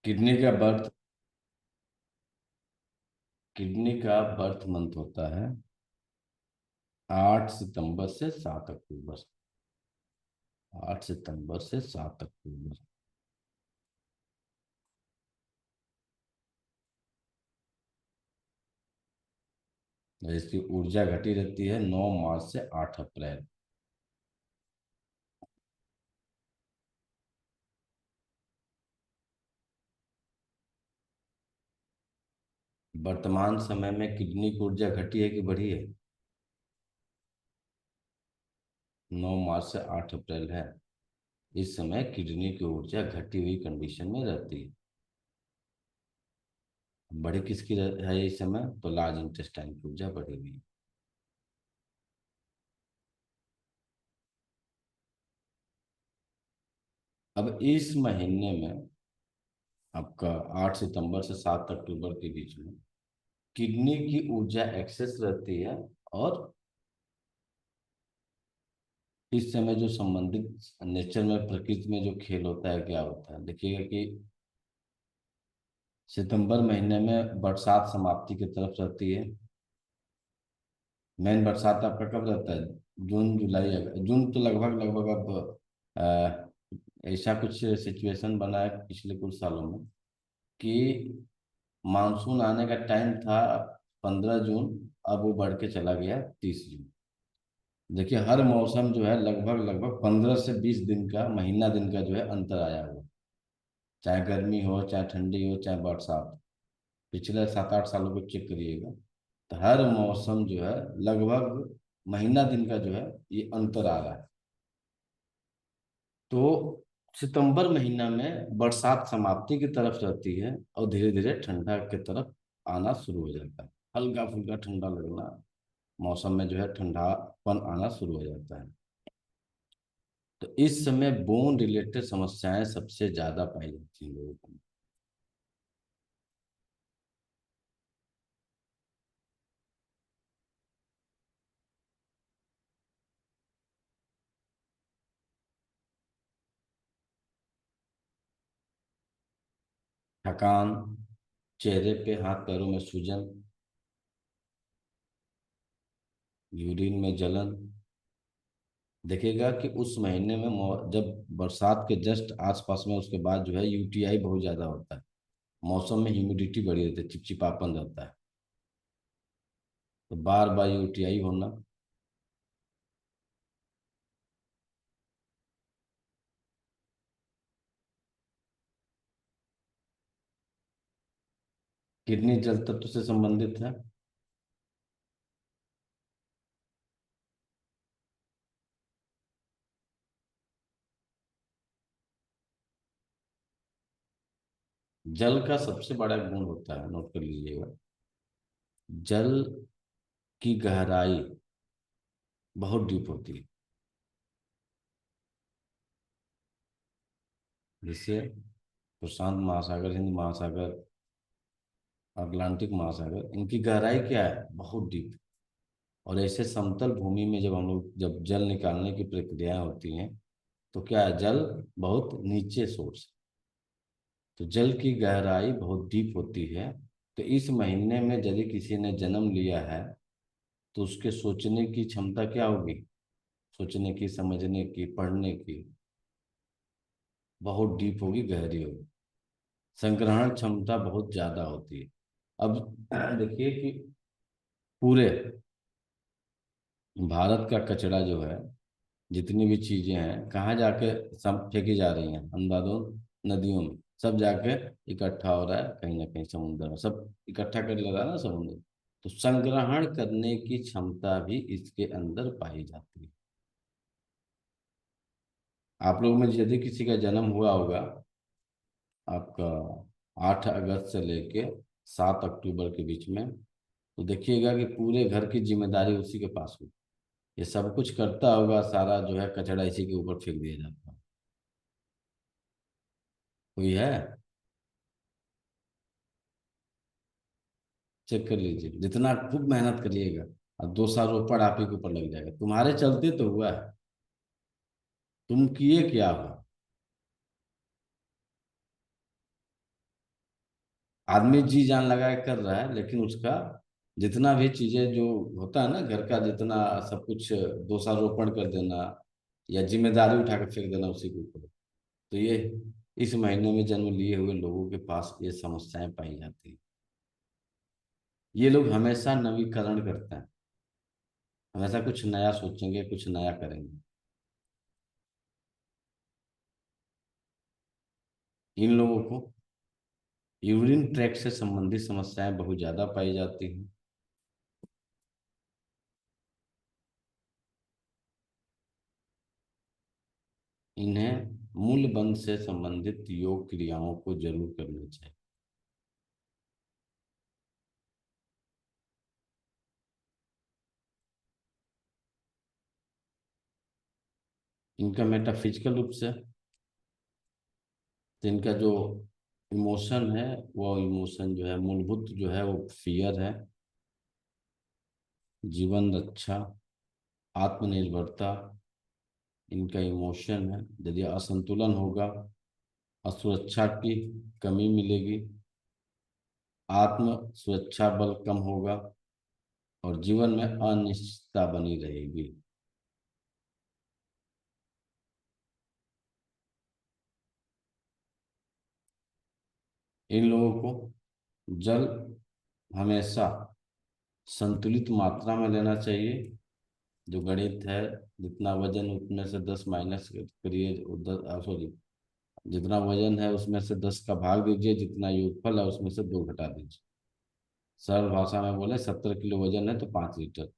Kidney का birth kidney का birth month होता है 8 सितंबर से 7 अक्टूबर। 8 सितंबर से 7 अक्टूबर। इसकी ऊर्जा घटी रहती है 9 मार्च से 8 अप्रैल। वर्तमान समय में किडनी की ऊर्जा घटी है कि बढ़ी है? 9 मार्च से 8 अप्रैल है। इस समय किडनी की ऊर्जा घटी हुई कंडीशन में रहती है। बढ़ी किसकी है इस समय? तो लार्ज इंटेस्टाइन की ऊर्जा बढ़ी हुई है। अब इस महीने में आपका 8 सितंबर से 7 अक्टूबर के बीच में किडनी की ऊर्जा एक्सेस रहती है। और इस समय जो संबंधित नेचर में प्रकृति में जो खेल होता है क्या होता है देखिएगा कि सितंबर महीने में बरसात समाप्ति की तरफ रहती है। मेन बरसात आपका कब रहता है? जून जुलाई जून तो लगभग लगभग अब ऐसा कुछ सिचुएशन बना है पिछले कुछ सालों में कि मानसून आने का टाइम था 15 जून। अब वो बढ़ के चला गया 30 जून। देखिए हर मौसम जो है लगभग लगभग 15 से 20 दिन का महीना दिन का जो है अंतर आया हुआ। चाहे गर्मी हो चाहे ठंडी हो चाहे बरसात। पिछले 7 8 सालों को चेक करिएगा तो हर मौसम जो है लगभग महीना दिन का जो है ये अंतर आ रहा है। तो सितंबर महीना में बरसात समाप्ति की तरफ रहती है और धीरे धीरे ठंडा की तरफ आना शुरू हो जाता है। हल्का फुल्का ठंडा लगना, मौसम में जो है ठंडापन आना शुरू हो जाता है। तो इस समय बोन रिलेटेड समस्याएं सबसे ज्यादा पाई जाती हैं लोगों को। थकान, चेहरे पे हाथ पैरों में सूजन, यूरिन में जलन। देखिएगा कि उस महीने में जब बरसात के जस्ट आसपास में उसके बाद जो है यूटीआई बहुत ज्यादा होता है। मौसम में ह्यूमिडिटी बढ़ी रहती है, चिपचिपापन रहता है। तो बार बार यूटीआई होना। किडनी जल तत्व से संबंधित है। जल का सबसे बड़ा गुण होता है, नोट कर लीजिएगा, जल की गहराई बहुत डीप होती है। जैसे प्रशांत महासागर, हिंद महासागर, अटलांटिक महासागर, इनकी गहराई क्या है? बहुत डीप। और ऐसे समतल भूमि में जब हम लोग जब जल निकालने की प्रक्रियाएं होती हैं तो क्या है? जल बहुत नीचे सोर्स। तो जल की गहराई बहुत डीप होती है। तो इस महीने में यदि किसी ने जन्म लिया है तो उसके सोचने की क्षमता क्या होगी? सोचने की, समझने की, पढ़ने की बहुत डीप होगी, गहरी होगी। संग्रहण क्षमता बहुत ज्यादा होती है। अब देखिए कि पूरे भारत का कचरा जो है, जितनी भी चीजें हैं कहाँ जाके सब फेंकी जा रही हैं? अंधाधुंध नदियों में सब जाके इकट्ठा हो रहा है, कहीं ना कहीं समुद्र में सब इकट्ठा कर ले रहा है ना समुद्र। तो संग्रहण करने की क्षमता भी इसके अंदर पाई जाती है। आप लोगों में यदि किसी का जन्म हुआ होगा आपका 8 अगस्त से लेके 7 अक्टूबर के बीच में, तो देखिएगा कि पूरे घर की जिम्मेदारी उसी के पास होगी। ये सब कुछ करता होगा, सारा जो है कचरा इसी के ऊपर फेंक दिया जाता है। कोई है? चेक कर लीजिए, जितना खूब मेहनत करिएगा और 2 साल ऊपर आप ही के ऊपर लग जाएगा। तुम्हारे चलते तो हुआ है, तुम किए क्या हो? आदमी जी जान लगा के कर रहा है, लेकिन उसका जितना भी चीजें जो होता है ना घर का, जितना सब कुछ दोषारोपण कर देना या जिम्मेदारी उठा के फेंक देना उसी के ऊपर। तो ये इस महीने में जन्म लिए हुए लोगों के पास ये समस्याएं पाई जाती हैं। ये लोग हमेशा नवीकरण करते हैं, हमेशा कुछ नया सोचेंगे, कुछ नया करेंगे। इन लोगों को यूरिन ट्रैक से संबंधित समस्याएं बहुत ज्यादा पाई जाती हैं। इन्हें मूल बंध से संबंधित योग क्रियाओं को जरूर करना चाहिए। इनका मेटाफिजिकल रूप से, तो इनका जो इमोशन है, वो इमोशन जो है मूलभूत जो है वो फियर है, जीवन रक्षा, आत्मनिर्भरता इनका इमोशन है। यदि असंतुलन होगा, असुरक्षा की कमी मिलेगी, आत्म सुरक्षा बल कम होगा और जीवन में अनिश्चितता बनी रहेगी। इन लोगों को जल हमेशा संतुलित मात्रा में लेना चाहिए। जो गणित है, जितना वजन उसमें से 10 माइनस करिए, 10 सॉरी, जितना वजन है उसमें से 10 का भाग दीजिए, जितना योगफल है उसमें से 2 घटा दीजिए। सरल भाषा में बोले 70 किलो वजन है तो 5 लीटर,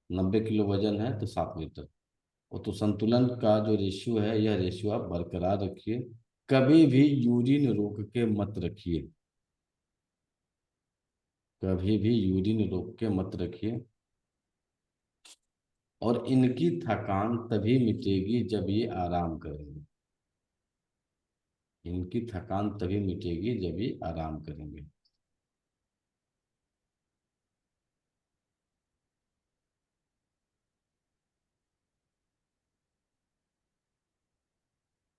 90 किलो वजन है तो 7 लीटर। वो तो संतुलन का जो रेशियो है, यह रेशियो आप बरकरार रखिए। कभी भी यूरिन रोक के मत रखिए, कभी भी यूरिन रोक के मत रखिए। और इनकी थकान तभी मिटेगी जब ये आराम करेंगे। इनकी थकान तभी मिटेगी जब ये आराम करेंगे।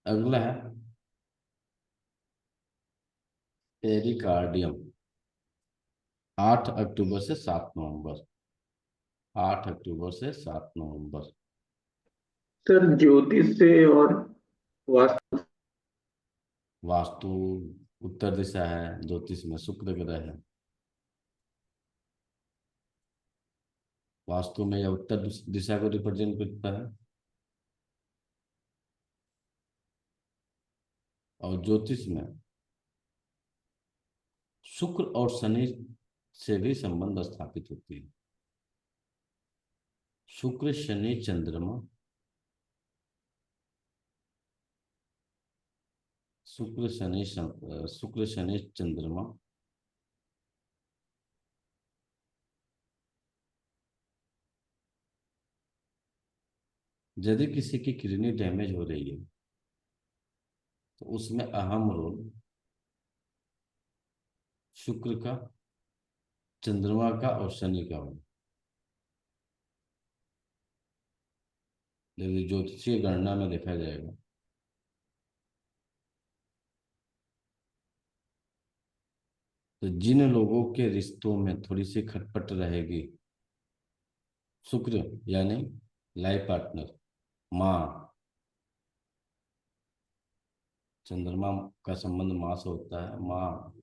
अगला है पेरिकार्डियम। 8 अक्टूबर से 7 नवंबर, 8 अक्टूबर से 7 नवंबर। सर ज्योतिष से और वास्तु। वास्तु उत्तर दिशा है, ज्योतिष में शुक्र ग्रह है। वास्तु में यह उत्तर दिशा को रिप्रेजेंट करता है। और ज्योतिष में शुक्र और शनि से भी संबंध स्थापित होती है। शुक्र शनि चंद्रमा, शुक्र शनि चंद्रमा यदि किसी की किडनी डैमेज हो रही है तो उसमें अहम रोल शुक्र का, चंद्रमा का और शनि का हो। यदि ज्योतिषीय गणना में देखा जाएगा तो जिन लोगों के रिश्तों में थोड़ी सी खटपट रहेगी, शुक्र यानी लाइफ पार्टनर, माँ, चंद्रमा का संबंध माँ से होता है, माँ,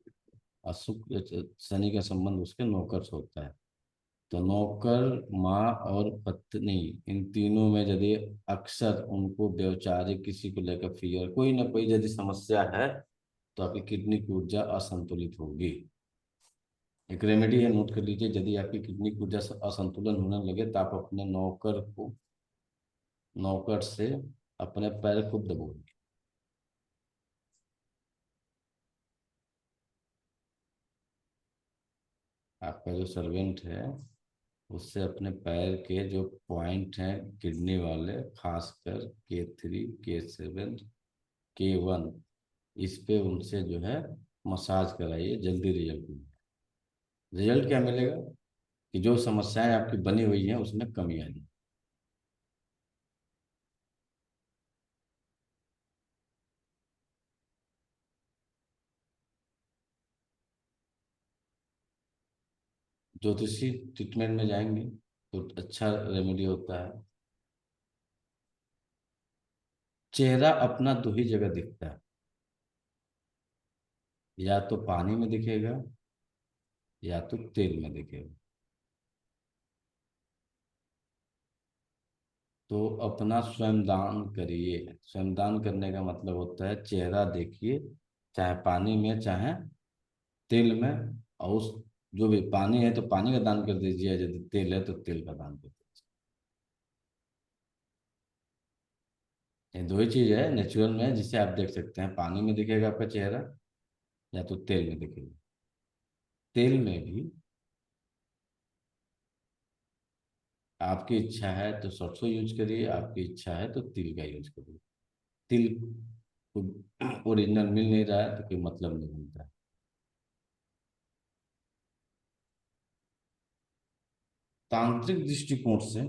और शुक्र शनि का संबंध उसके नौकर से होता है। तो नौकर, माँ और पत्नी, इन तीनों में यदि अक्सर उनको व्यवचारिक किसी को लेकर फियर, कोई ना कोई यदि समस्या है, तो आपकी किडनी की ऊर्जा असंतुलित होगी। एक रेमेडी है, नोट कर लीजिए। यदि आपकी किडनी की ऊर्जा असंतुलन होने लगे तो आप अपने नौकर से अपने पैर खूब दबाइए। आपका जो सर्वेंट है उससे अपने पैर के जो पॉइंट हैं किडनी वाले, खासकर K3, K7, K1, इस पे उनसे जो है मसाज कराइए, जल्दी रिजल्ट मिलेगा। रिजल्ट क्या मिलेगा कि जो समस्याएं आपकी बनी हुई हैं उसमें कमी आएगी। ज्योतिषी ट्रीटमेंट में जाएंगे तो अच्छा रेमेडी होता है। चेहरा अपना दो ही जगह दिखता है, या तो पानी में दिखेगा या तो तेल में दिखेगा। तो अपना स्वयं दान करिए। स्वयं दान करने का मतलब होता है चेहरा देखिए, चाहे पानी में चाहे तेल में। और उस जो भी पानी है तो पानी का दान कर दीजिए, यदि तेल है तो तेल का दान कर दीजिए। ये दो ही चीज है नेचुरल में जिसे आप देख सकते हैं, पानी में दिखेगा आपका चेहरा या तो तेल में दिखेगा। तेल में भी आपकी इच्छा है तो सरसों यूज करिए, आपकी इच्छा है तो तिल का यूज करिए। तिल ओरिजिनल मिल नहीं रहा है तो कोई मतलब नहीं बनता है। तांत्रिक दृष्टिकोण से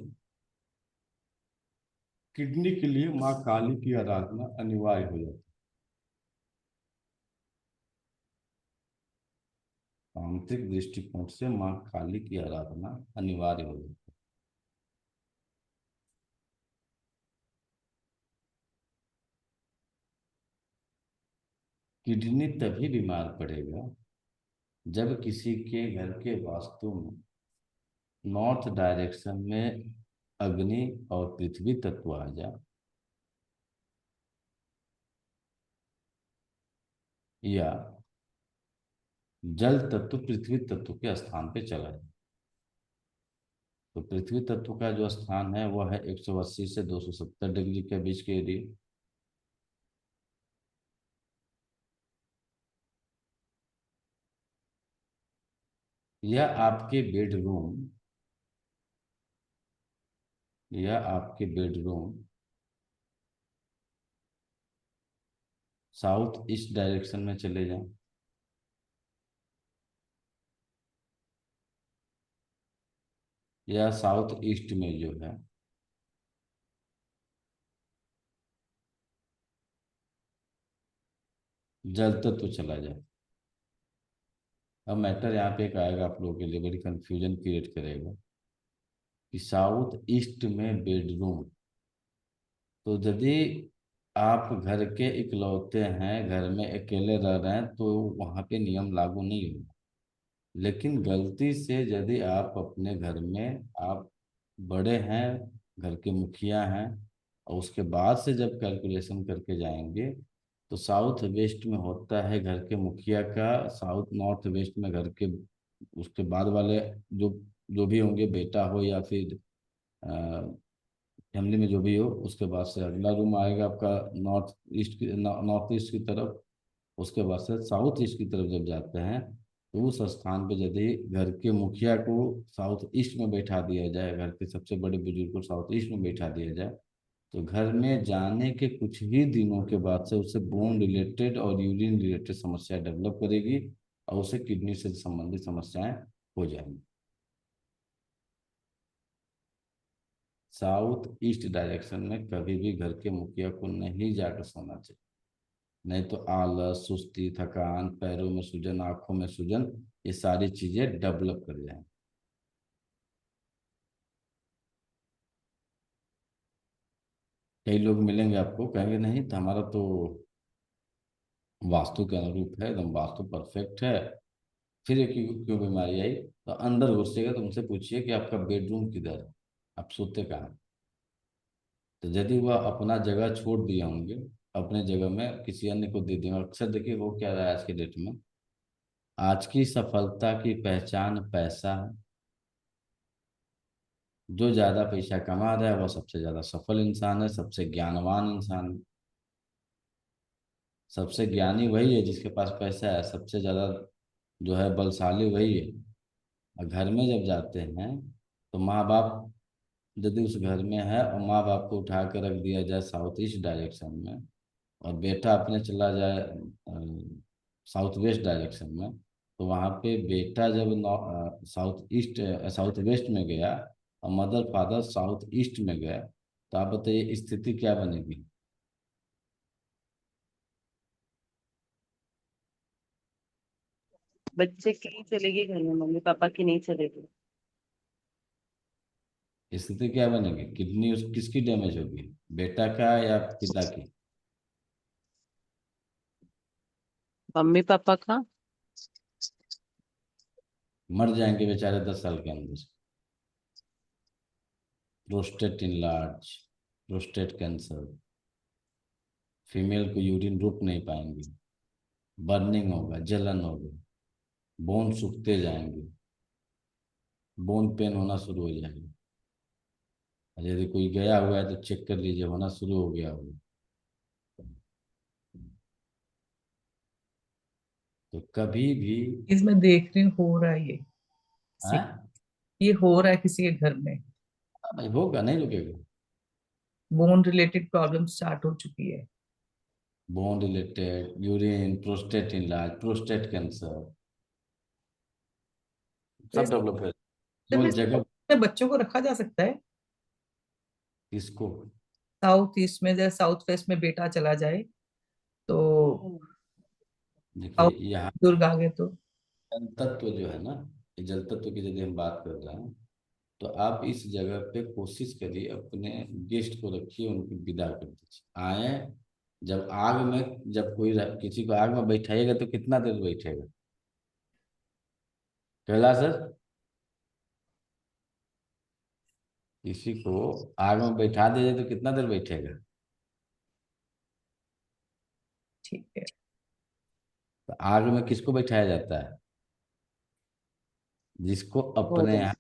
किडनी के लिए माँ काली की आराधना अनिवार्य हो जाती है। तांत्रिक दृष्टिकोण से माँ काली की आराधना अनिवार्य हो जाती है। किडनी तभी बीमार पड़ेगा जब किसी के घर के वास्तु में नॉर्थ डायरेक्शन में अग्नि और पृथ्वी तत्व आ जाए, या जल तत्व पृथ्वी तत्व के स्थान पे चला जाए। तो पृथ्वी तत्व का जो स्थान है वह है 180 से 270 डिग्री के बीच के एरिया। या आपके बेडरूम साउथ ईस्ट डायरेक्शन में चले जाएं, या साउथ ईस्ट में जो है जल तत्व चला जाए। अब मैटर यहाँ पे एक आएगा आप लोगों के लिए, बड़ी कंफ्यूजन क्रिएट करेगा कि साउथ ईस्ट में बेडरूम। तो यदि आप घर के इकलौते हैं, घर में अकेले रह रहे हैं, तो वहाँ पे नियम लागू नहीं होगा। लेकिन गलती से यदि आप अपने घर में आप बड़े हैं, घर के मुखिया हैं, और उसके बाद से जब कैलकुलेशन करके जाएंगे तो साउथ वेस्ट में होता है घर के मुखिया का, साउथ नॉर्थ वेस्ट में घर के उसके बाद वाले जो जो भी होंगे, बेटा हो या फिर फैमिली में जो भी हो, उसके बाद से अगला रूम आएगा आपका नॉर्थ ईस्ट की तरफ। उसके बाद से साउथ ईस्ट की तरफ जब जाते हैं तो उस स्थान पे यदि घर के मुखिया को साउथ ईस्ट में बैठा दिया जाए, घर के सबसे बड़े बुजुर्ग को साउथ ईस्ट में बैठा दिया जाए, तो घर में जाने के कुछ ही दिनों के बाद से उसे बोन रिलेटेड और यूरिन रिलेटेड समस्या डेवलप करेगी, और उसे किडनी से संबंधित समस्याएं हो जाएंगी। साउथ ईस्ट डायरेक्शन में कभी भी घर के मुखिया को नहीं जाकर सोना चाहिए, नहीं तो आलस, सुस्ती, थकान, पैरों में सूजन, आंखों में सूजन, ये सारी चीजें डेवलप कर जाएं। कई लोग मिलेंगे आपको कहेंगे नहीं तो हमारा तो वास्तु के अनुरूप है, एकदम वास्तु परफेक्ट है, फिर ये क्यों क्यों बीमारी आई? तो अंदर घुसिएगा तो उनसे पूछिए कि आपका बेडरूम किधर है, आप सोते कहाँ हैं? तो यदि वह अपना जगह छोड़ दिए होंगे, अपने जगह में किसी अन्य को दे देंगे। अक्सर देखिए वो क्या रहा है आज के डेट में, आज की सफलता की पहचान पैसा है। जो ज्यादा पैसा कमा रहा है वह सबसे ज्यादा सफल इंसान है, सबसे ज्ञानवान इंसान है। सबसे ज्ञानी वही है जिसके पास पैसा है, सबसे ज्यादा जो है बलशाली वही है। और घर में जब जाते हैं तो माँ बाप यदि उस घर में है और माँ बाप को उठा कर रख दिया जाए साउथ ईस्ट डायरेक्शन में, और बेटा अपने चला जाए साउथ वेस्ट डायरेक्शन में, तो वहाँ पे बेटा जब साउथ वेस्ट में गया और मदर फादर साउथ ईस्ट में गया, तो आप बताइए स्थिति क्या बनेगी? बच्चे की चलेगी घर में, मम्मी पापा की नहीं चलेगी। स्थिति क्या बनेगी? किडनी उस किसकी डैमेज होगी, बेटा का या पिता की? मम्मी पापा का। मर जाएंगे बेचारे 10 साल के अंदर। Prostate enlarge, prostate cancer, female को यूरिन रुक नहीं पाएंगे, बर्निंग होगा, जलन होगी, बोन सूखते जाएंगे, बोन पेन होना शुरू हो जाएगा। और यदि कोई गया हुआ है तो चेक कर लीजिए, होना शुरू हो गया होगा। तो कभी भी चीज मैं देख रही हूँ, हो रहा है ये है, ये हो रहा है किसी के घर में। भाई होगा, नहीं रुकेगा। बोन रिलेटेड प्रॉब्लम स्टार्ट हो चुकी है। Bone related, urine, prostate enlarge, prostate cancer, तो सब इस डेवलप है। में केवल जगह बच्चों को रखा जा सकता है। इसको साउथ ईस्ट में, जैसे साउथ वेस्ट में बेटा चला जाए तो देखिए, साउथ यहाँ दुर्ग आ गए तो। जल तत्व जो है ना, ये जल तत्व की यदि हम बात कर रहे हैं, तो आप इस जगह पे कोशिश करिए, अपने गेस्ट को रखिए, उनको विदा कर दीजिए, आए। जब आग में, जब कोई किसी को आग में बैठाइएगा तो कितना देर बैठेगा? कैलाश सर, किसी को आग में बैठा दीजिए तो कितना देर बैठेगा? ठीक है। तो आग में किसको बैठाया जाता है? जिसको अपने भोजन। यहाँ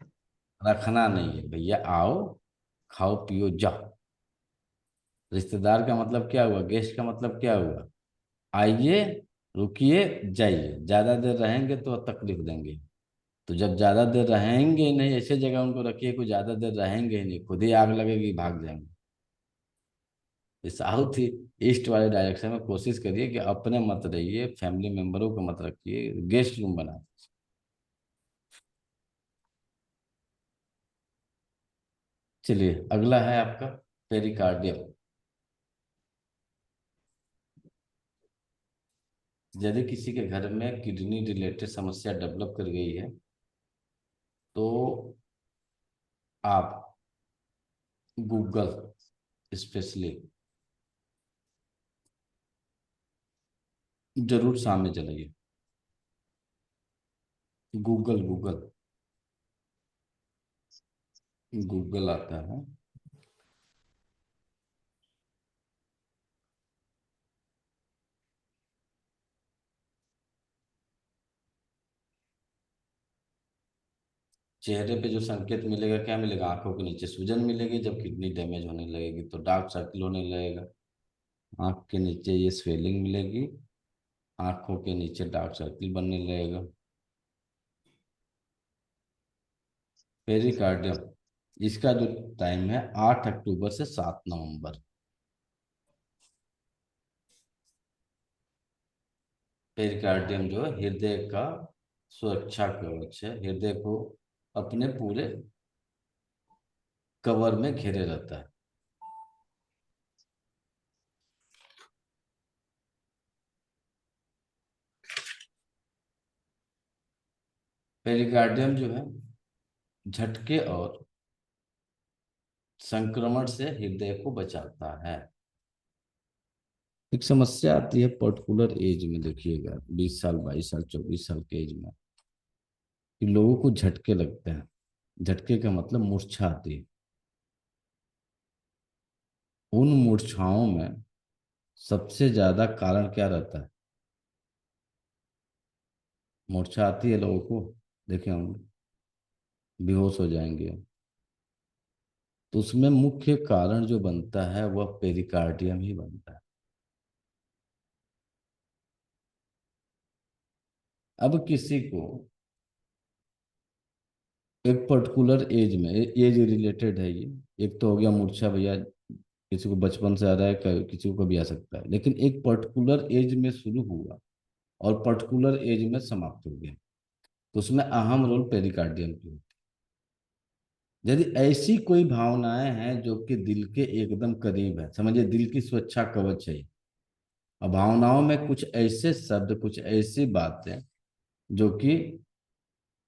रखना नहीं है, भैया आओ, खाओ पियो जाओ। रिश्तेदार का मतलब क्या हुआ, गेस्ट का मतलब क्या हुआ? आइए, रुकिए, जाइए। ज्यादा देर रहेंगे तो तकलीफ देंगे। तो जब ज्यादा देर रहेंगे ही नहीं, ऐसे जगह उनको रखिए, कोई ज्यादा देर रहेंगे ही नहीं, खुद ही आग लगेगी, भाग जाएंगे। इस साउथ ईस्ट वाले डायरेक्शन में कोशिश करिए कि अपने मत रहिए, फैमिली मेंबरों को मत रखिए, गेस्ट रूम बना। चलिए, अगला है आपका पेरिकार्डियम। यदि किसी के घर में किडनी रिलेटेड समस्या डेवलप कर गई है, तो आप गूगल स्पेशली जरूर सामने चलाइए। गूगल गूगल गूगल आता है। चेहरे पे जो संकेत मिलेगा, क्या मिलेगा? आंखों के नीचे सूजन मिलेगी, जब किडनी डैमेज होने लगेगी तो डार्क सर्किल होने लगेगा। आंख के नीचे ये स्वेलिंग मिलेगी, आंखों के नीचे डार्क सर्किल बनने लगेगा। पेरिकार्डियम, इसका जो टाइम है 8 अक्टूबर से 7 नवंबर। पेरिकार्डियम जो है हृदय का सुरक्षा कवच है, हृदय को अपने पूरे कवर में घेरे रहता है। पेरिकार्डियम जो है झटके और संक्रमण से हृदय को बचाता है। एक समस्या आती है पर्टिकुलर एज में, देखिएगा 20 साल, 22 साल, 24 साल के एज में, कि लोगों को झटके लगते हैं। झटके का मतलब मूर्छा आती है। उन मूर्छाओं में सबसे ज्यादा कारण क्या रहता है? मूर्छा आती है लोगों को, देखे हम बेहोश हो जाएंगे। तो उसमें मुख्य कारण जो बनता है वह पेरिकार्डियम ही बनता है। अब किसी को एक पर्टिकुलर एज में, एज रिलेटेड है ये, एक तो हो गया मूर्छा भैया, किसी को बचपन से आ रहा है, किसी को कभी आ सकता है, लेकिन एक पर्टिकुलर एज में शुरू हुआ और पर्टिकुलर एज में समाप्त हो गया, तो उसमें अहम रोल पेरिकार्डियम की होती है। यदि ऐसी कोई भावनाएं हैं जो कि दिल के एकदम करीब है, समझिए दिल की सुरक्षा कवच है, और भावनाओं में कुछ ऐसे शब्द, कुछ ऐसी बातें जो कि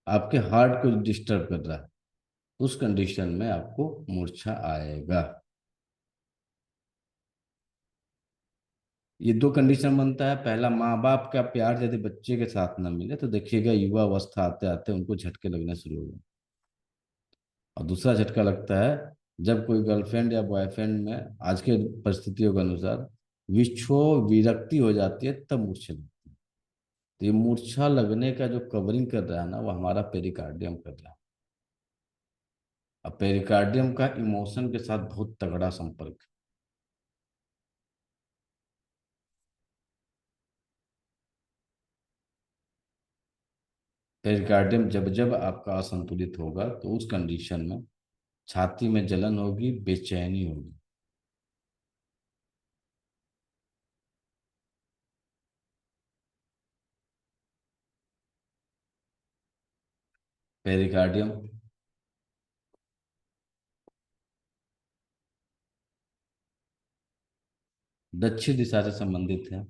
आपके हार्ट को डिस्टर्ब कर रहा है, उस कंडीशन में आपको मूर्छा आएगा। ये दो कंडीशन बनता है। पहला, माँ बाप का प्यार यदि बच्चे के साथ ना मिले तो देखिएगा युवा अवस्था आते आते उनको झटके लगने शुरू हो गए। और दूसरा झटका लगता है जब कोई गर्लफ्रेंड या बॉयफ्रेंड में आज के परिस्थितियों के अनुसार विक्षोभ विरक्ति हो जाती है, तब मूर्छा लगती है। तो ये मूर्छा लगने का जो कवरिंग कर रहा है ना, वो हमारा पेरिकार्डियम कर रहा है। अब पेरिकार्डियम का इमोशन के साथ बहुत तगड़ा संपर्क है। पेरिकार्डियम जब जब आपका असंतुलित होगा तो उस कंडीशन में छाती में जलन होगी, बेचैनी होगी। पेरिकार्डियम दक्षिण दिशा से संबंधित है।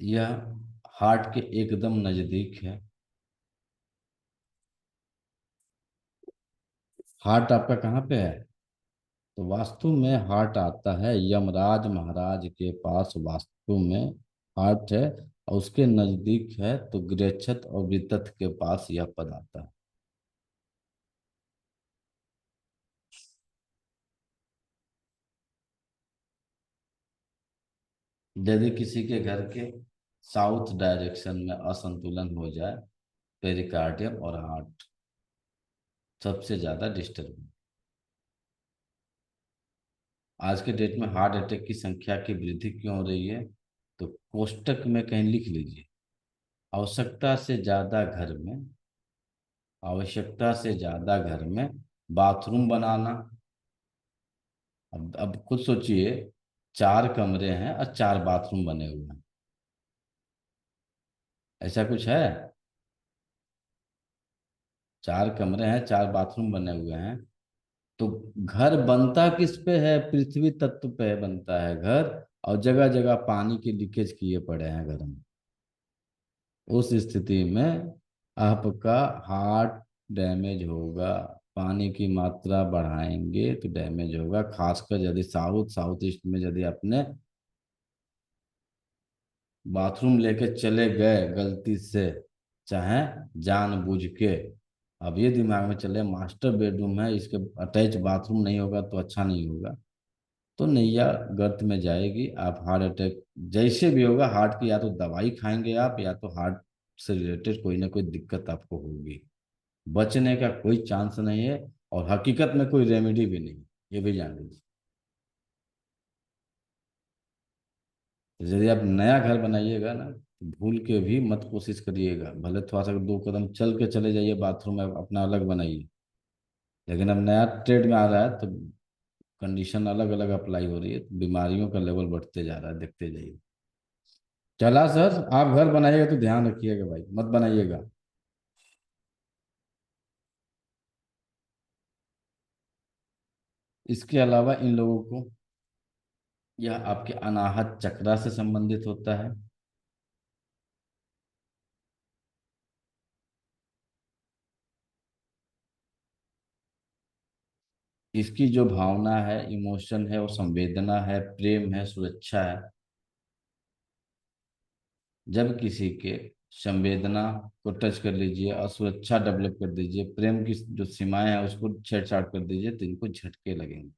यह हार्ट के एकदम नजदीक है। हार्ट आपका कहाँ पे है? तो वास्तु में हार्ट आता है यमराज महाराज के पास, वास्तु में हार्ट है और उसके नजदीक है तो गृहस्थ और वितथ के पास यह पद आता है। यदि किसी के घर के साउथ डायरेक्शन में असंतुलन हो जाए, पेरिकार्डियम और हार्ट सबसे ज्यादा डिस्टर्ब। आज के डेट में हार्ट अटैक की संख्या की वृद्धि क्यों हो रही है? तो कोष्टक में कहीं लिख लीजिए, आवश्यकता से ज्यादा घर में, आवश्यकता से ज्यादा घर में बाथरूम बनाना। अब खुद सोचिए, 4 कमरे हैं और 4 बाथरूम बने हुए हैं, ऐसा कुछ है? 4 कमरे हैं, 4 बाथरूम बने हुए हैं, तो घर बनता किस पे है? पृथ्वी तत्व पे बनता है घर, और जगह जगह पानी की लीकेज किए पड़े हैं घर में। उस स्थिति में आपका हार्ट डैमेज होगा। पानी की मात्रा बढ़ाएंगे तो डैमेज होगा। खासकर यदि साउथ ईस्ट में यदि आपने बाथरूम लेके चले गए गलती से, चाहे जानबूझ के, अब ये दिमाग में चले मास्टर बेडरूम है, इसके अटैच बाथरूम नहीं होगा तो अच्छा नहीं होगा, तो नैया गर्त में जाएगी। आप हार्ट अटैक जैसे भी होगा, हार्ट की या तो दवाई खाएंगे आप, या तो हार्ट से रिलेटेड कोई ना कोई दिक्कत आपको होगी। बचने का कोई चांस नहीं है, और हकीकत में कोई रेमेडी भी नहीं, ये भी जान लीजिए। तो यदि आप नया घर बनाइएगा ना, तो भूल के भी मत कोशिश करिएगा, भले थोड़ा सा 2 कदम चल के चले जाइए बाथरूम में अपना अलग बनाइए, लेकिन अब नया ट्रेड में आ रहा है तो कंडीशन अलग अलग अप्लाई हो रही है, तो बीमारियों का लेवल बढ़ते जा रहा है, देखते जाइए। चला सर, आप घर बनाइएगा तो ध्यान रखिएगा भाई, मत बनाइएगा। इसके अलावा इन लोगों को, यह आपके अनाहत चक्रा से संबंधित होता है। इसकी जो भावना है, इमोशन है, वो संवेदना है, प्रेम है, सुरक्षा है। जब किसी के संवेदना को टच कर लीजिए और सुरक्षा डेवलप कर दीजिए, प्रेम की जो सीमाएं हैं उसको छेड़छाड़ कर दीजिए, तो इनको झटके लगेंगे।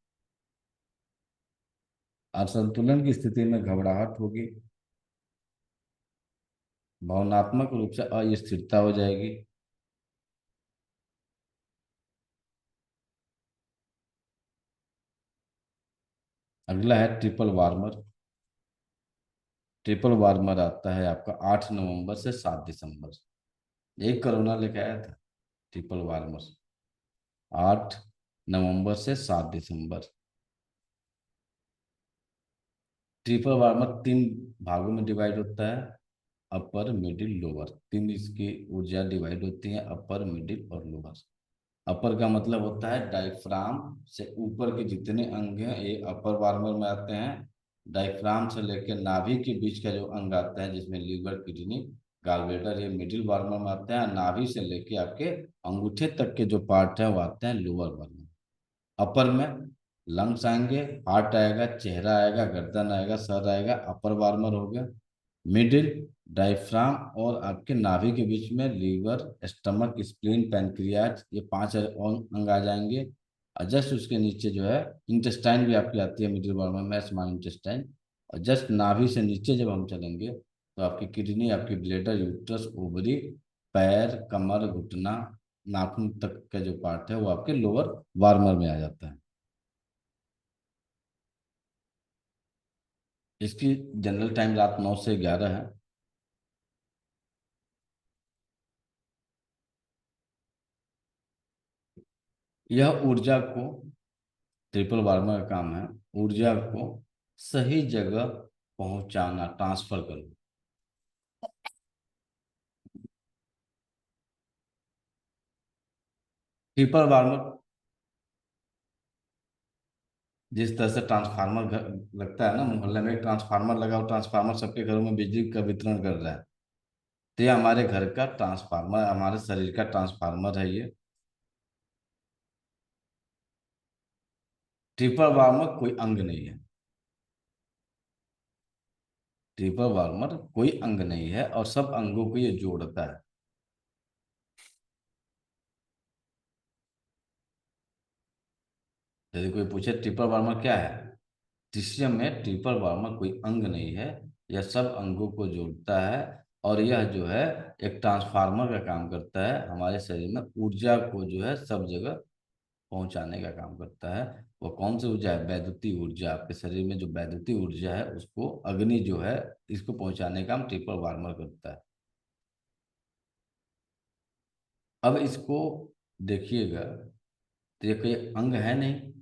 असंतुलन की स्थिति में घबराहट होगी, भावनात्मक रूप से अस्थिरता हो जाएगी। अगला है ट्रिपल वार्मर। ट्रिपल वार्मर आता है आपका 8 नवंबर से 7 दिसंबर। एक कोरोना लेके आया था ट्रिपल वार्मर, 8 नवंबर से 7 दिसंबर। ट्रिपल वार्मर 3 भागों में डिवाइड होता है, अपर मिडिल लोअर। 3 इसकी ऊर्जा डिवाइड होती है, अपर मिडिल और लोअर। अपर का मतलब होता है डायफ्राम से ऊपर के जितने अंग हैं, ये अपर वार्मर में आते हैं। डायफ्राम से लेकर नाभि के बीच का जो अंग आता है, जिसमें लीवर, किडनी, गॉलब्लैडर, ये मिडिल वार्मर में आते हैं। नाभि से लेके आपके अंगूठे तक के जो पार्ट है वो आते हैं लोअर वार्मर। अपर में लंग्स आएंगे, हार्ट आएगा, चेहरा आएगा, गर्दन आएगा, सर आएगा, अपर वार्मर हो गया। मिडिल डायफ्राम और आपके नाभि के बीच में लीवर, स्टमक, स्प्लीन, पैनक्रियाज, ये 5 अंग आ जाएंगे। और जस्ट उसके नीचे जो है इंटेस्टाइन भी आपकी आती है मिडिल वार्मर में, स्मॉल इंटेस्टाइन। और जस्ट नाभि से नीचे जब हम चलेंगे तो आपकी किडनी, आपकी ब्लेडर, यूट्रस, ओवरी, पैर, कमर, घुटना, नाखून तक का जो पार्ट है वो आपके लोअर वार्मर में आ जाता है। इसकी जनरल टाइम रात 9 से 11 है। यह ऊर्जा को, ट्रिपल वार्मर का काम है ऊर्जा को सही जगह पहुंचाना, ट्रांसफर करना। ट्रिपल वार्मर जिस तरह से ट्रांसफार्मर घर लगता है ना, मोहल्ले में एक ट्रांसफार्मर लगा हो, ट्रांसफार्मर सबके घरों में बिजली का वितरण कर रहा है, तो ये हमारे घर का ट्रांसफार्मर, हमारे शरीर का ट्रांसफार्मर है ये। ट्रिपल वार्मर कोई अंग नहीं है। ट्रिपल वार्मर कोई अंग नहीं है और सब अंगों को ये जोड़ता है। यदि कोई पूछे ट्रिपल वार्मर क्या है, ट्रिशियम में ट्रिपल वार्मर कोई अंग नहीं है, यह सब अंगों को जोड़ता है। और यह जो है एक ट्रांसफार्मर का काम करता है, हमारे शरीर में ऊर्जा को जो है सब जगह पहुंचाने का काम करता है। वो कौन सी ऊर्जा है? वैद्युतीय ऊर्जा। आपके शरीर में जो वैद्युतीय ऊर्जा है उसको अग्नि जो है इसको पहुंचाने का काम ट्रिपल वार्मर करता है। अब इसको देखिएगा तो ये कोई अंग है नहीं,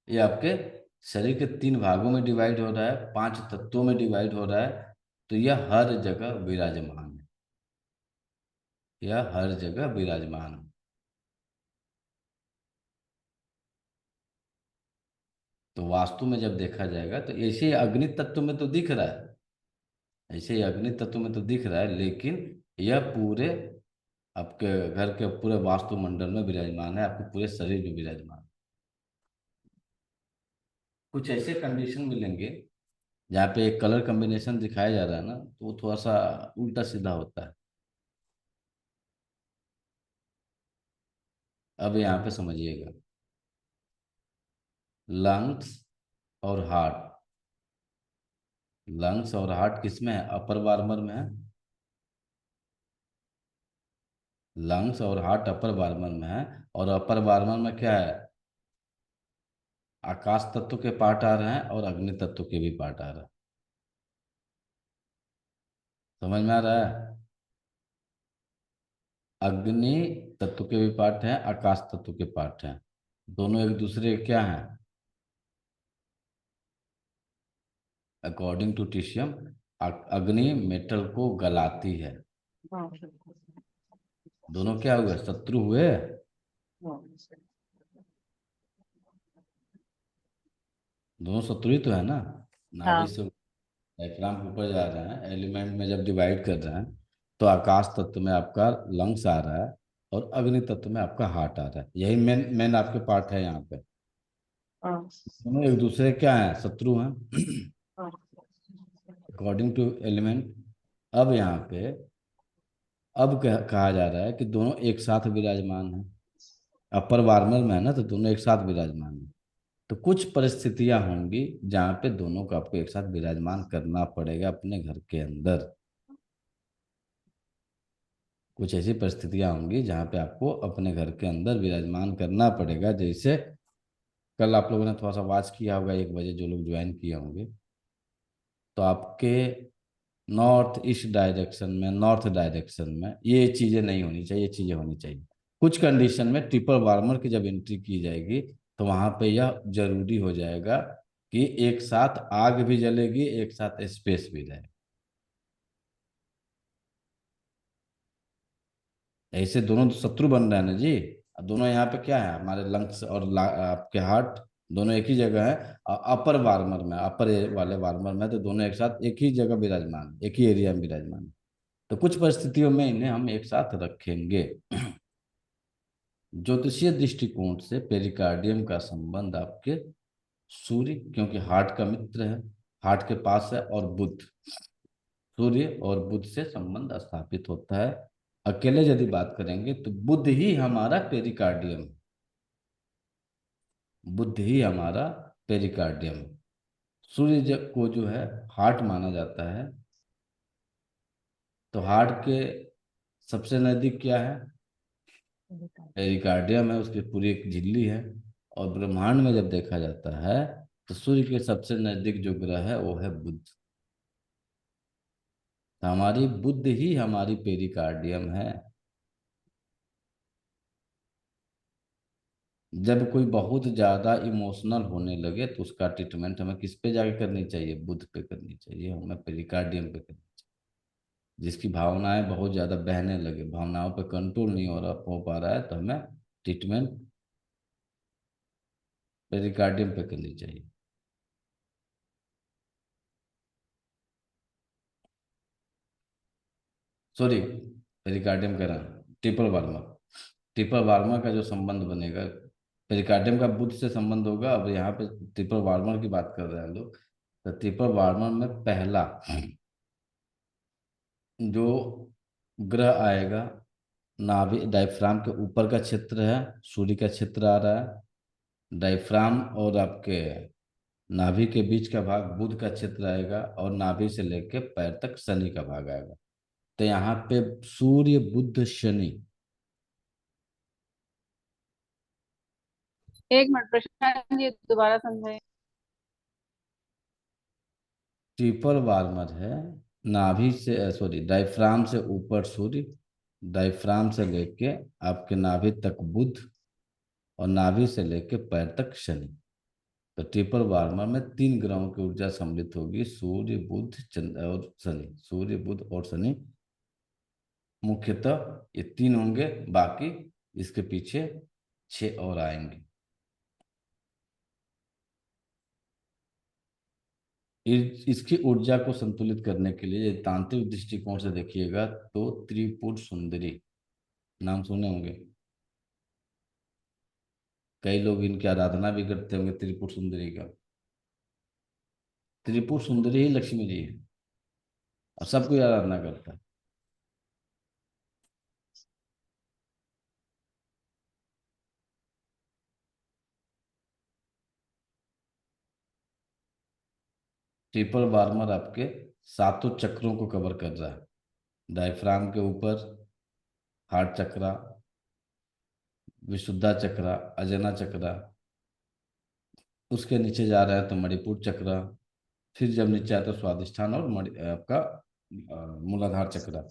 ये आपके शरीर के 3 भागों में डिवाइड हो रहा है, 5 तत्वों में डिवाइड हो रहा है। तो यह हर जगह विराजमान है, यह हर जगह विराजमान है। तो वास्तु में जब देखा जाएगा तो ऐसे ही अग्नि तत्व में तो दिख रहा है, ऐसे ही अग्नि तत्व में तो दिख रहा है, लेकिन यह पूरे आपके घर के पूरे वास्तुमंडल में विराजमान है, आपके पूरे शरीर में विराजमान है। कुछ ऐसे कंडीशन मिलेंगे जहाँ पे एक कलर कॉम्बिनेशन दिखाया जा रहा है ना, तो वो थोड़ा सा उल्टा सीधा होता है। अब यहाँ पे समझिएगा, लंग्स और हार्ट, लंग्स और हार्ट किस में है? अपर वार्मर में है। लंग्स और हार्ट अपर वार्मर में है। और अपर वार्मर में क्या है? आकाश तत्व के पार्ट आ रहे हैं और अग्नि तत्व के भी पार्ट आ रहे हैं। समझ में आ रहा है? अग्नि तत्व के भी पार्ट हैं, आकाश तत्व के पार्ट हैं, दोनों एक दूसरे के क्या हैं? अकॉर्डिंग टू टिशियम, अग्नि मेटल को गलाती है। हाँ दोनों क्या हुए? शत्रु हुए। हाँ दोनों शत्रु ही तो है ना। नाभि हाँ से डायफ्राम के ऊपर जा रहे हैं, एलिमेंट में जब डिवाइड कर रहे हैं तो आकाश तत्व में आपका लंग्स आ रहा है और अग्नि तत्व में आपका हार्ट आ रहा है। यही मेन मेन आपके पार्ट है यहाँ पे। हाँ दोनों एक दूसरे क्या हैं? शत्रु हैं हाँ अकॉर्डिंग टू एलिमेंट। अब यहाँ पे अब कहा जा रहा है कि दोनों एक साथ विराजमान है। अपर वार्मर में है ना, तो दोनों एक साथ विराजमान है। तो कुछ परिस्थितियां होंगी जहाँ पे दोनों को आपको एक साथ विराजमान करना पड़ेगा अपने घर के अंदर। कुछ ऐसी परिस्थितियां होंगी जहाँ पे आपको अपने घर के अंदर विराजमान करना पड़ेगा। जैसे कल आप लोगों ने थोड़ा सा वॉच किया होगा 1 बजे, जो लोग ज्वाइन किए होंगे, तो आपके नॉर्थ ईस्ट डायरेक्शन में, नॉर्थ डायरेक्शन में ये चीज़ें नहीं होनी चाहिए, ये चीज़ें होनी चाहिए। कुछ कंडीशन में ट्रिपल वार्मर की जब एंट्री की जाएगी तो वहां पे यह जरूरी हो जाएगा कि एक साथ आग भी जलेगी, एक साथ स्पेस भी रहेगा। ऐसे दोनों तो शत्रु बन रहे हैं ना जी। अब दोनों यहाँ पे क्या है? हमारे लंग्स और आपके हार्ट दोनों एक ही जगह है। अपर वार्मर में, अपर वाले वार्मर में तो दोनों एक साथ एक ही जगह विराजमान, एक ही एरिया में विराजमान। तो कुछ परिस्थितियों में इन्हें हम एक साथ रखेंगे। ज्योतिषीय दृष्टिकोण से पेरिकार्डियम का संबंध आपके सूर्य, क्योंकि हार्ट का मित्र है, हार्ट के पास है, और बुध, सूर्य और बुध से संबंध स्थापित होता है। अकेले यदि बात करेंगे तो बुध ही हमारा पेरिकार्डियम है, बुध ही हमारा पेरिकार्डियम है। सूर्य को जो है हार्ट माना जाता है, तो हार्ट के सबसे नजदीक क्या है? पेरिकार्डियम है, उसकी पूरी एक झिल्ली है। और ब्रह्मांड में जब देखा जाता है तो सूर्य के सबसे नजदीक जो ग्रह है वो है बुध। तो हमारी बुध ही हमारी पेरिकार्डियम है। जब कोई बहुत ज्यादा इमोशनल होने लगे तो उसका ट्रीटमेंट हमें किस पे जाके करनी चाहिए? बुध पे करनी चाहिए, हमें पेरिकार्डियम पे करनी चाहिए। जिसकी भावनाएं बहुत ज्यादा बहने लगे, भावनाओं पे कंट्रोल नहीं हो पा रहा है, तो हमें ट्रीटमेंट पेरिकार्डियम पे करनी चाहिए। सॉरी, पेरिकार्डियम कह रहा हूँ, ट्रिपल वार्मा। ट्रिपल वार्मा का जो संबंध बनेगा, पेरिकार्डियम का बुध से संबंध होगा। अब यहाँ पे ट्रिपल वार्मर की बात कर रहे हैं लोग, तो ट्रिपल वार्मर में पहला जो ग्रह आएगा, नाभि डायफ्राम के ऊपर का क्षेत्र है, सूर्य का क्षेत्र आ रहा है। डायफ्राम और आपके नाभि के बीच का भाग बुध का क्षेत्र आएगा, और नाभि से लेके पैर तक शनि का भाग आएगा। तो यहाँ पे सूर्य बुध शनि, एक मिनट प्रशांत जी दोबारा समझाइए। ट्रिपल वार्मर है। नाभि से, सॉरी, डायफ्राम से ऊपर सूर्य, डायफ्राम से लेके आपके नाभि तक बुध, और नाभि से लेके पैर तक शनि। तो ट्रिपल वार्मर में तीन ग्रहों की ऊर्जा सम्मिलित होगी, सूर्य बुध चंद्र और शनि। सूर्य बुध और शनि मुख्यतः ये तीन होंगे, बाकी इसके पीछे छह और आएंगे। इसकी ऊर्जा को संतुलित करने के लिए तांत्रिक दृष्टिकोण से देखिएगा तो त्रिपुर सुंदरी नाम सुने होंगे, कई लोग इनकी आराधना भी करते होंगे त्रिपुर सुंदरी का। त्रिपुर सुंदरी ही लक्ष्मी जी है, और सब कोई आराधना करता है। ट्रिपल वार्मर आपके सातों चक्रों को कवर कर रहा है। डायफ्राम के ऊपर हार्ट चक्रा, विशुद्धा चक्रा, अजना चक्रा, उसके नीचे जा रहा है तो मणिपुर चक्रा, फिर जब नीचे आता है स्वादिष्ठान और आपका मूलाधार चक्रा।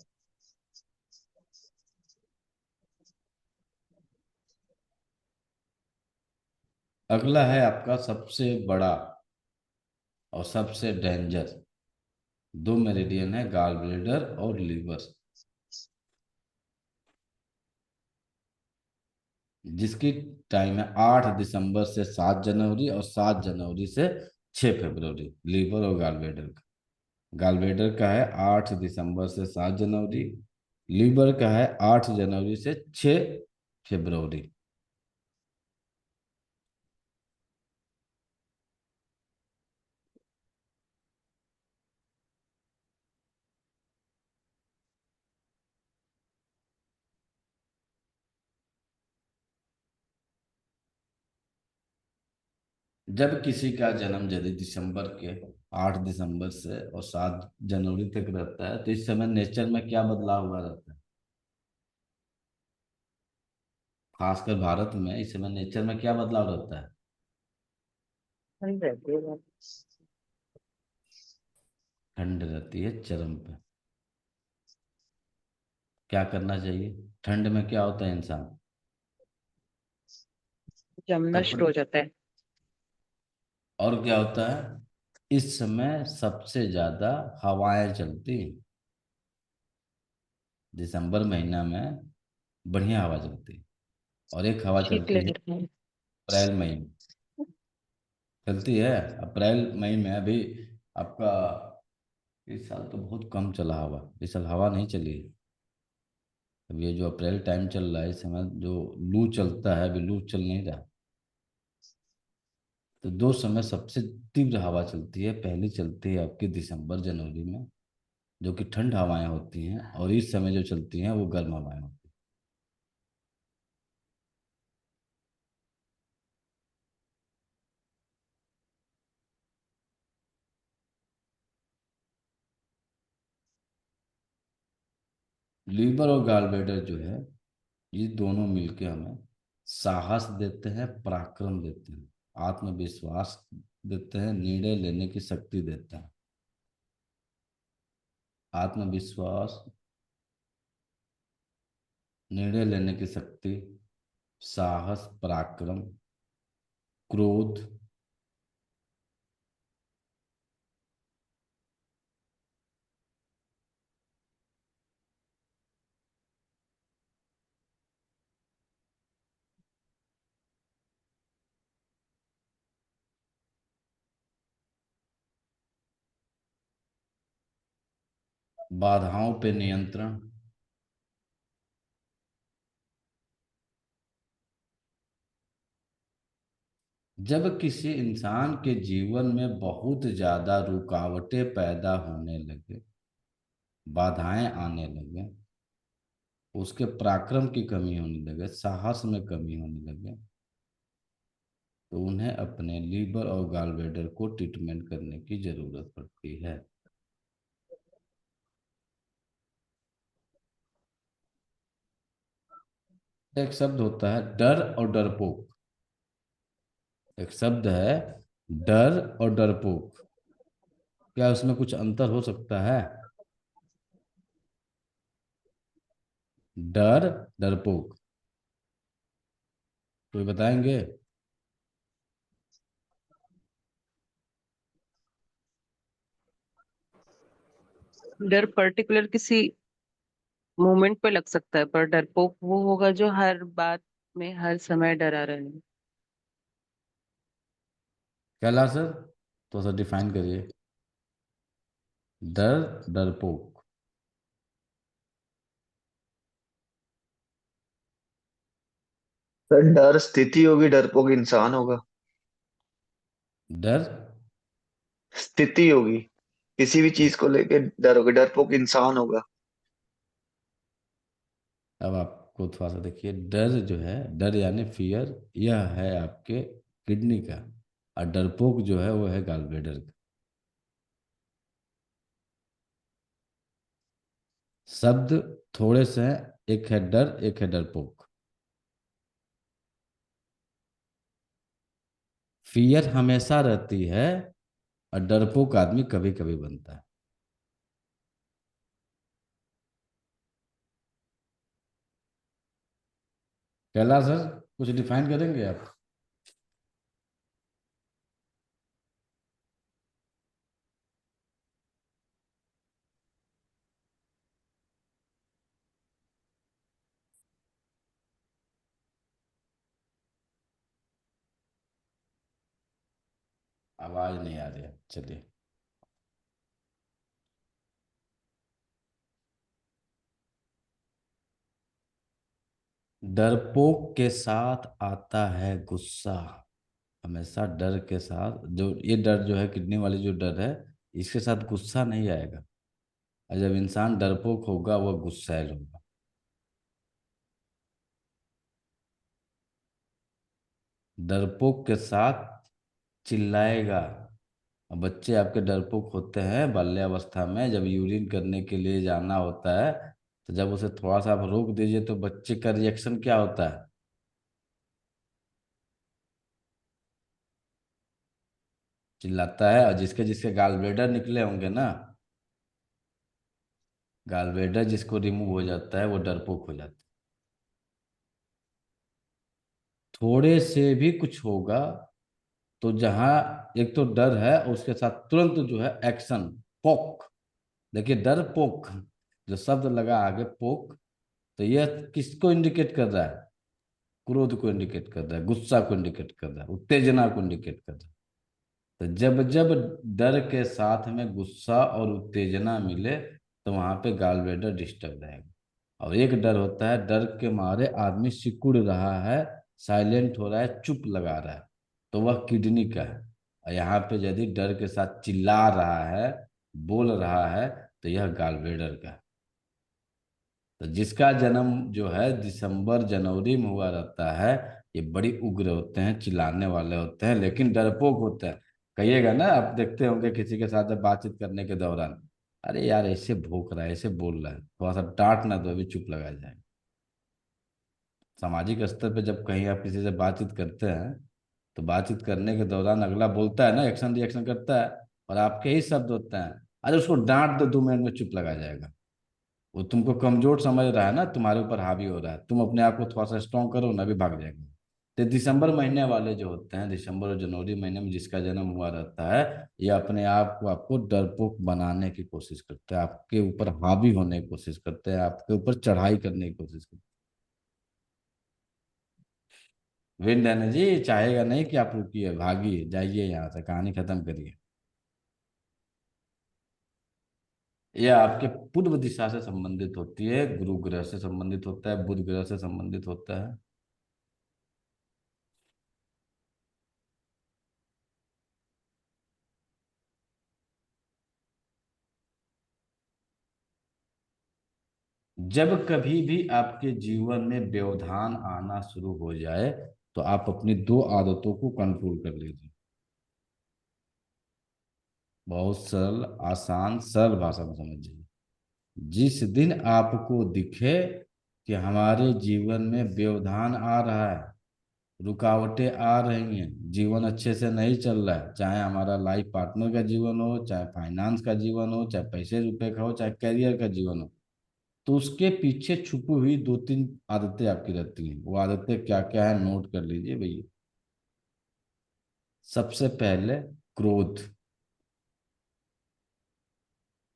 अगला है आपका सबसे बड़ा और सबसे डेंजर, दो मेरिडियन है, गाल ब्लेडर और लीवर, जिसकी टाइम है 8 दिसंबर से 7 जनवरी, और 7 जनवरी से 6 फरवरी, लीवर और गाल ब्लेडर का। गाल ब्लेडर का है 8 दिसंबर से 7 जनवरी, लीवर का है 8 जनवरी से 6 फरवरी। जब किसी का जन्म यदि दिसंबर के 8 दिसंबर से और 7 जनवरी तक रहता है, तो इस समय नेचर में क्या बदलाव हुआ रहता है? खासकर भारत में इस समय नेचर में क्या बदलाव रहता है? ठंड रहती है। ठंड रहती है चरम पे। क्या करना चाहिए? ठंड में क्या होता है इंसान? जब नष्ट कपड़े। हो जाता है। और क्या होता है? इस समय सबसे ज्यादा हवाएं चलती हैं। दिसंबर महीना में बढ़िया हवा चलती है, और एक हवा शीत चलती है लहर है। अप्रैल मई में। चलती है। अप्रैल मई में अभी आपका इस साल तो बहुत कम चला हवा, इस साल हवा नहीं चली। अब ये जो अप्रैल टाइम चल रहा है इस समय जो लू चलता है, अभी लू चल नहीं रहा। तो दो समय सबसे तीव्र हवा चलती है, पहली चलती है आपकी दिसंबर जनवरी में, जो कि ठंड हवाएं होती हैं, और इस समय जो चलती हैं वो गर्म हवाएं होती हैं। लीवर और गॉलब्लैडर जो है, ये दोनों मिलके हमें साहस देते हैं, पराक्रम देते हैं, आत्मविश्वास देते हैं, निर्णय लेने की शक्ति देते हैं। आत्मविश्वास, निर्णय लेने की शक्ति, साहस, पराक्रम, क्रोध, बाधाओं पे नियंत्रण। जब किसी इंसान के जीवन में बहुत ज्यादा रुकावटें पैदा होने लगे, बाधाएं आने लगे, उसके पराक्रम की कमी होने लगे, साहस में कमी होने लगे, तो उन्हें अपने लीवर और गॉलब्लैडर को ट्रीटमेंट करने की जरूरत पड़ती है। एक शब्द होता है डर और डरपोक। एक शब्द है डर और डरपोक। क्या उसमें कुछ अंतर हो सकता है? डर, डरपोक, कोई बताएंगे? डर पर्टिकुलर किसी मोमेंट पे लग सकता है, पर डरपोक वो होगा जो हर बात में हर समय डरा रहे। कैलाश सर, तो सर डिफाइन करिए डर, डरपोक। सर डर स्थिति होगी, डरपोक इंसान होगा। डर, स्थिति होगी, किसी भी चीज को लेके डर होगा, डरपोक इंसान होगा। अब आपको थोड़ा सा देखिए, डर जो है, डर यानी फियर, यह है आपके किडनी का, और डरपोक जो है वो है गॉलब्लैडर का। शब्द थोड़े से हैं, एक है डर, एक है डरपोक। फियर हमेशा रहती है, और डरपोक आदमी कभी कभी बनता है। कैलाश सर, कुछ डिफाइन करेंगे आप? आवाज नहीं आ रही है, चलिए। डरपोक के साथ आता है गुस्सा। हमेशा डर के साथ, जो ये डर जो है, किडनी वाली जो डर है, इसके साथ गुस्सा नहीं आएगा। और जब इंसान डरपोक होगा वह गुस्सैल होगा। डरपोक के साथ चिल्लाएगा। और बच्चे आपके डरपोक होते हैं बाल्यावस्था में, जब यूरिन करने के लिए जाना होता है, तो जब उसे थोड़ा सा आप रोक दीजिए तो बच्चे का रिएक्शन क्या होता है? चिल्लाता है। और जिसके जिसके गाल ब्लेडर निकले होंगे ना, गाल ब्लेडर जिसको रिमूव हो जाता है वो डरपोक हो जाता है। थोड़े से भी कुछ होगा तो जहां एक तो डर है, उसके साथ तुरंत जो है एक्शन, पोक। देखिए डर पोक, जो शब्द लगा आगे पोक, तो यह किसको इंडिकेट कर रहा है? क्रोध को इंडिकेट कर रहा है, गुस्सा को इंडिकेट कर रहा है, उत्तेजना को इंडिकेट कर रहा है। तो जब जब डर के साथ में गुस्सा और उत्तेजना मिले तो वहां पे गॉल ब्लैडर डिस्टर्ब रहेगा। और एक डर होता है, डर के मारे आदमी सिकुड़ रहा है, साइलेंट हो रहा है, चुप लगा रहा है, तो वह किडनी का है। और यहाँ पे यदि डर के साथ चिल्ला रहा है, बोल रहा है, तो यह गॉल ब्लैडर का है। तो जिसका जन्म जो है दिसंबर जनवरी में हुआ रहता है, ये बड़ी उग्र होते हैं, चिल्लाने वाले होते हैं, लेकिन डरपोक होते हैं। कहिएगा ना, आप देखते होंगे किसी के साथ जब बातचीत करने के दौरान, अरे यार ऐसे भौंक रहा है, ऐसे बोल रहा है, थोड़ा सा डांट ना दो अभी चुप लगा जाए। सामाजिक स्तर पे जब कहीं आप किसी से बातचीत करते हैं, तो बातचीत करने के दौरान अगला बोलता है ना, एक्शन रिएक्शन करता है, और आपके ही शब्द होते हैं, अरे उसको डांट दो 2 मिनट में चुप लगा जाएगा। वो तुमको कमजोर समझ रहा है ना, तुम्हारे ऊपर हावी हो रहा है, तुम अपने आप को थोड़ा सा स्ट्रॉन्ग करो ना, भी भाग जाएगा। तो दिसंबर महीने वाले जो होते हैं, दिसंबर और जनवरी महीने में जिसका जन्म हुआ रहता है, ये अपने आप को आपको डरपोक बनाने की कोशिश करते हैं, आपके ऊपर हावी होने की कोशिश करते हैं, आपके ऊपर चढ़ाई करने की कोशिश करते हैं। विंड एनर्जी चाहेगा नहीं कि आप रुकिए, भागिए, जाइए यहाँ से, कहानी खत्म करिए। यह आपके पूर्व दिशा से संबंधित होती है, गुरु ग्रह से संबंधित होता है, बुध ग्रह से संबंधित होता है। जब कभी भी आपके जीवन में व्यवधान आना शुरू हो जाए, तो आप अपनी 2 आदतों को कंट्रोल कर लीजिए। बहुत सरल, आसान, सरल भाषा में समझिए। जिस दिन आपको दिखे कि हमारे जीवन में व्यवधान आ रहा है, रुकावटें आ रही हैं, जीवन अच्छे से नहीं चल रहा है, चाहे हमारा लाइफ पार्टनर का जीवन हो, चाहे फाइनेंस का जीवन हो, चाहे पैसे रुपए का हो, चाहे करियर का जीवन हो, तो उसके पीछे छुपी हुई 2-3 आदतें आपकी रहती हैं। वो आदतें क्या क्या है, नोट कर लीजिए भैया। सबसे पहले, क्रोध।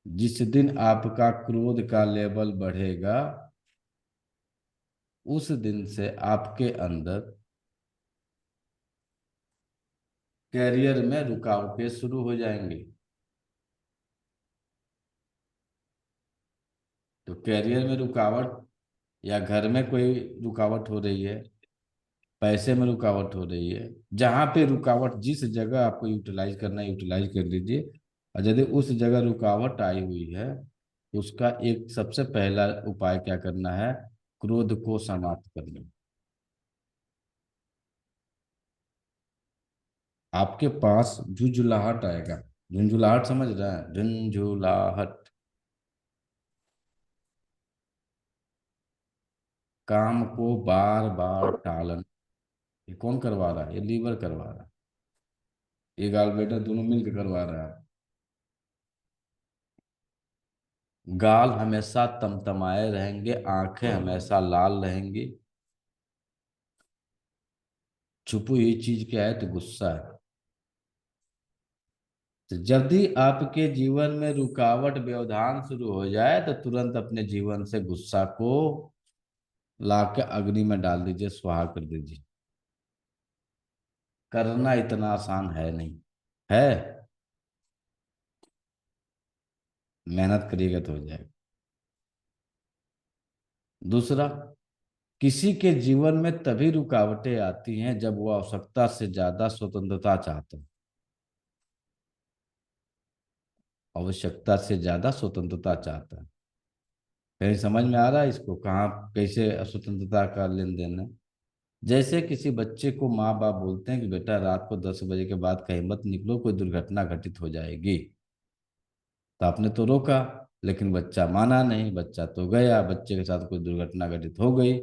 जिस दिन आपका क्रोध का लेवल बढ़ेगा, उस दिन से आपके अंदर कैरियर में रुकावटें शुरू हो जाएंगी। तो कैरियर में रुकावट, या घर में कोई रुकावट हो रही है, पैसे में रुकावट हो रही है, जहां पे रुकावट, जिस जगह आपको यूटिलाइज करना है यूटिलाइज कर लीजिए। और यदि उस जगह रुकावट आई हुई है, तो उसका एक सबसे पहला उपाय क्या करना है, क्रोध को समाप्त करना। आपके पास झुंझुलाहट आएगा। झुंझुलाहट समझ रहे हैं, झुंझुलाहट। काम को बार बार टालना। ये कौन करवा रहा है, ये लीवर करवा रहा है, ये गॉलब्लैडर दोनों मिलकर करवा रहा है। गाल हमेशा तमतमाए रहेंगे, आंखें हमेशा लाल रहेंगी। छुपी हुई चीज क्या है, तो गुस्सा है। तो यदि आपके जीवन में रुकावट, व्यवधान शुरू हो जाए, तो तुरंत अपने जीवन से गुस्सा को ला के अग्नि में डाल दीजिए, स्वाहा कर दीजिए। करना इतना आसान है नहीं है, मेहनत करिएगा तो हो जाएगा। दूसरा, किसी के जीवन में तभी रुकावटें आती हैं जब वो आवश्यकता से ज्यादा स्वतंत्रता चाहते हैं। आवश्यकता से ज्यादा स्वतंत्रता चाहता है। कहीं समझ में आ रहा है इसको, कहाँ कैसे स्वतंत्रता का लेन देन है। जैसे किसी बच्चे को माँ बाप बोलते हैं कि बेटा रात को 10 बजे के बाद कहीं मत निकलो, कोई दुर्घटना घटित हो जाएगी। तो आपने तो रोका, लेकिन बच्चा माना नहीं, बच्चा तो गया, बच्चे के साथ कोई दुर्घटना घटित हो गई,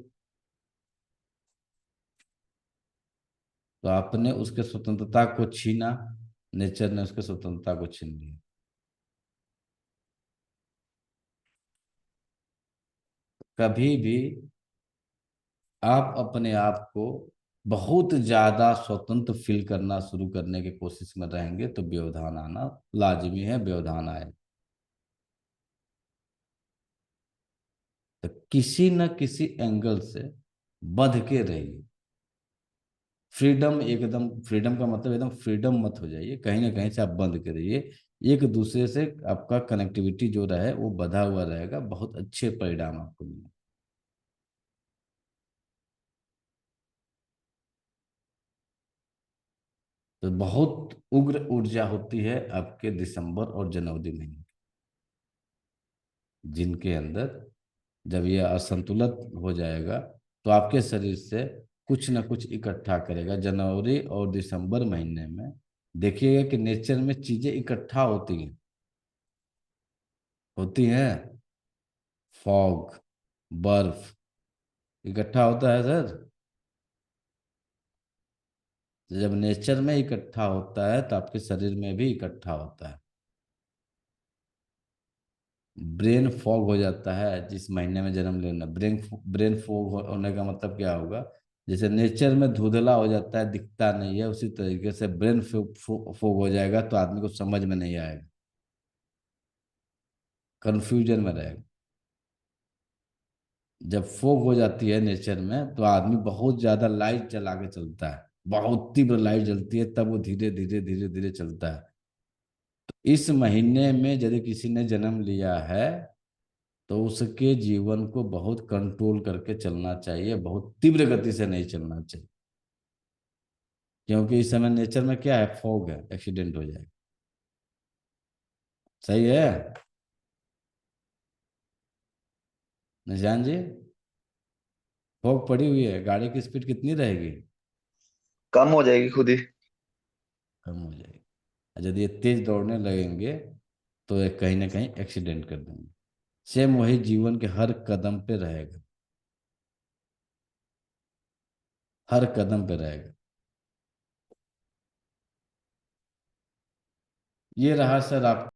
तो आपने उसके स्वतंत्रता को छीना, नेचर ने उसके स्वतंत्रता को छीन लिया। कभी भी आप अपने आप को बहुत ज्यादा स्वतंत्र फील करना शुरू करने की कोशिश में रहेंगे, तो व्यवधान आना लाजमी है, व्यवधान आए। तो किसी न किसी एंगल से बंध के रहिए। फ्रीडम, एकदम फ्रीडम का मतलब एकदम फ्रीडम मत हो जाइए, कहीं ना कहीं से आप बंद करिए। एक दूसरे से आपका कनेक्टिविटी जो रहे वो बधा हुआ रहेगा, बहुत अच्छे परिणाम आपको मिलेंगे। तो बहुत उग्र ऊर्जा होती है आपके दिसंबर और जनवरी महीने, जिनके अंदर जब ये असंतुलित हो जाएगा तो आपके शरीर से कुछ ना कुछ इकट्ठा करेगा। जनवरी और दिसंबर महीने में देखिएगा कि नेचर में चीजें इकट्ठा होती हैं। फॉग, बर्फ इकट्ठा होता है सर। तो जब नेचर में इकट्ठा होता है तो आपके शरीर में भी इकट्ठा होता है। ब्रेन फॉग हो जाता है जिस महीने में जन्म लेना। ब्रेन फॉग होने का मतलब क्या होगा, जैसे नेचर में धुंधला हो जाता है, दिखता नहीं है, उसी तरीके से ब्रेन फॉग हो जाएगा तो आदमी को समझ में नहीं आएगा, कंफ्यूजन में रहेगा। जब फॉग हो जाती है नेचर में तो आदमी बहुत ज्यादा लाइट जला के चलता है, बहुत तीव्र लाइट जलती है, तब वो धीरे धीरे धीरे धीरे चलता है। इस महीने में यदि किसी ने जन्म लिया है तो उसके जीवन को बहुत कंट्रोल करके चलना चाहिए, बहुत तीव्र गति से नहीं चलना चाहिए, क्योंकि इस समय नेचर में क्या है, फॉग है, एक्सीडेंट हो जाएगा। सही है निशान जी? फॉग पड़ी हुई है, गाड़ी की स्पीड कितनी रहेगी? कम हो जाएगी खुद ही। कम हो जाएगी। और यदि ये तेज दौड़ने लगेंगे तो ये कहीं ना कहीं एक्सीडेंट कर देंगे। सेम वही जीवन के हर कदम पे रहेगा, हर कदम पे रहेगा। ये रहा सर आप